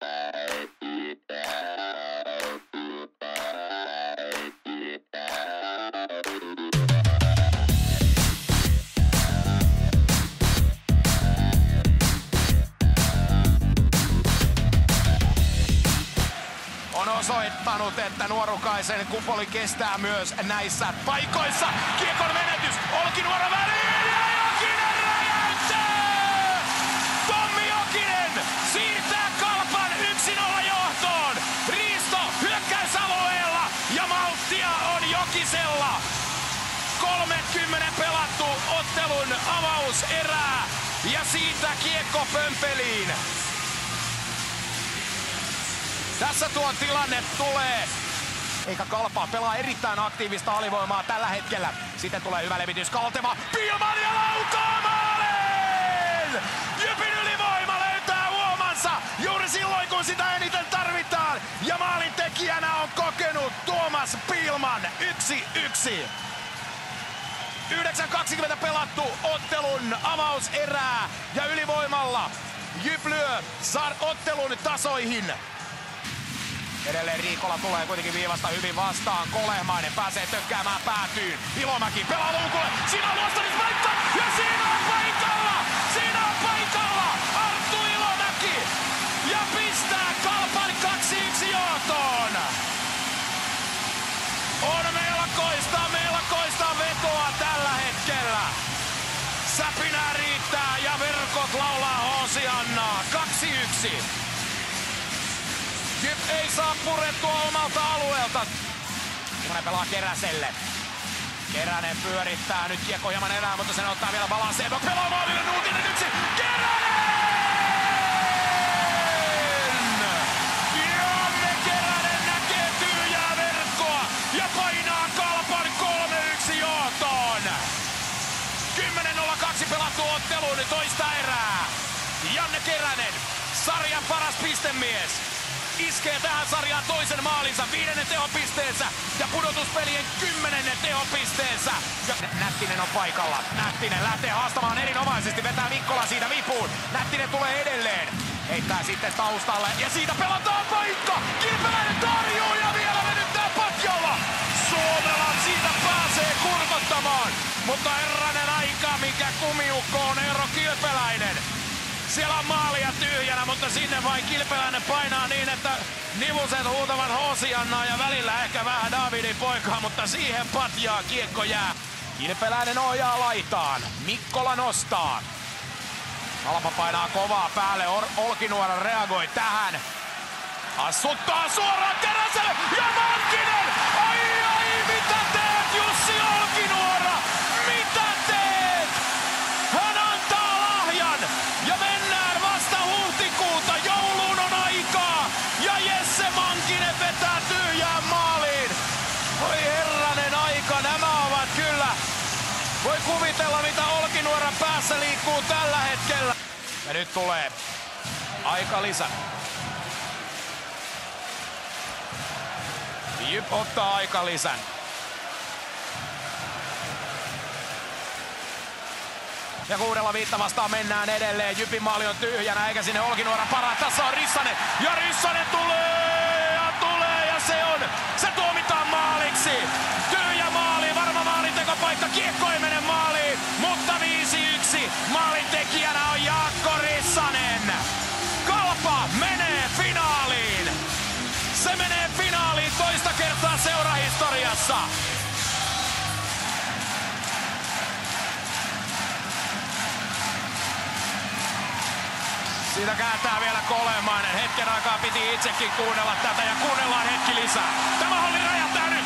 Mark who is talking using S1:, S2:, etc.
S1: On osoittanut, että Nuorukaisen kupoli kestää myös näissä paikoissa. Kiekon menetys, Olkinuora väliin ja Jokinen räjäyttää! Tommi Jokinen siirtää Kalpan 1-0 johtoon. Riisto hyökkäysalueella ja malttia on Jokisella. 30 pelattu ottelun avauserää ja siitä kiekko pömpeliin. Tässä tuo tilanne tulee. Eikä Kalpa pelaa erittäin aktiivista alivoimaa tällä hetkellä. Sitten tulee hyvä levitys Kalteva. Pilman ja laukaa maaliin! Jypin ylivoima löytää uomansa juuri silloin kun sitä eniten tarvitaan. Ja maalin tekijänä on kokenut Tuomas Pilman 1-1. 9.20 pelattu ottelun avauserää ja ylivoimalla Jyp lyö ottelun tasoihin. Edelleen Riikola tulee kuitenkin viivasta hyvin vastaan. Kolehmainen pääsee tökkäämään päätyyn. Ilomäki pelaa luukulle. Siinä on luostamispaikka ja siinä on paikalla! Siinä on paikalla Arttu Ilomäki! Ja pistää Kalpan 2-1 johtoon! On melkoista vetoa tällä hetkellä. Säpinää riittää ja verkot laulaa Hoosiannaa. 2-1. Jyp ei saa purettua omalta alueelta. Timonen pelaa Keräselle. Keränen pyörittää nyt kiekko hieman enää, mutta sen ottaa vielä balanseen. Pelaa maalille Nuutinen yksi. Keränen! Janne Keränen näkee tyhjää verkkoa ja painaa Kalpan 3-1 johtoon. 10.02 pelattu otteluun toista erää. Janne Keränen, sarjan paras pistemies. Iskee tähän sarjaan toisen maalinsa, 5. tehopisteensä ja pudotuspelien 10. tehopisteensä. Nättinen on paikalla. Nättinen lähtee haastamaan erinomaisesti, vetää Mikkola siitä vipuun. Nättinen tulee edelleen. Heittää sitten taustalle ja siitä pelataan paikka. Kilpeläinen tarjuu ja vielä venyttää patjalla. Suomela siitä pääsee kurkottamaan. Mutta herranen aika, mikä kumiukko on Eero Kilpeläinen. Siellä on maalia tyhjänä, mutta sinne vain Kilpeläinen painaa niin, että nivuset huutavat Hoosiannaa ja välillä ehkä vähän Davidin poikaa, mutta siihen patjaa kiekko jää. Kilpeläinen ohjaa laitaan. Mikkola nostaa. Kalpa painaa kovaa päälle. Olkinuora reagoi tähän. Assuttaa suoraan Keräselle ja Mankinen! Ai, mitä teet Jussi Olkinuora? Mitä teet? Hän antaa lahjan ja mennään vasta huhtikuuta. Jouluun on aikaa ja Jesse Mankinen vetää tyhjään maaliin. Voi herranen aika, nämä ovat kyllä. Voi kuvitella mitä Olkinuoran päässä liikkuu tällä hetkellä. Ja nyt tulee aikalisä. Jyp ottaa aikalisän. Ja 6.5 vastaan mennään edelleen. Jypin maali on tyhjänä eikä sinne Olkinuoran paraa. Tässä on Rissanen. Ja Rissanen tulee ja se tuomitaan maaliksi. Tyhjä maali, varma maalintekopaikka. Kiekko ei mene maaliin, mutta 5-1. Maalintekijänä on Jaakko Rissanen. Kalpa menee finaaliin. Se menee finaaliin toista kertaa seurahistoriassa. Siitä kääntää vielä Kolehmainen. Hetken aikaa piti itsekin kuunnella tätä ja kuunnellaan hetki lisää. Tämä halli räjähtää nyt.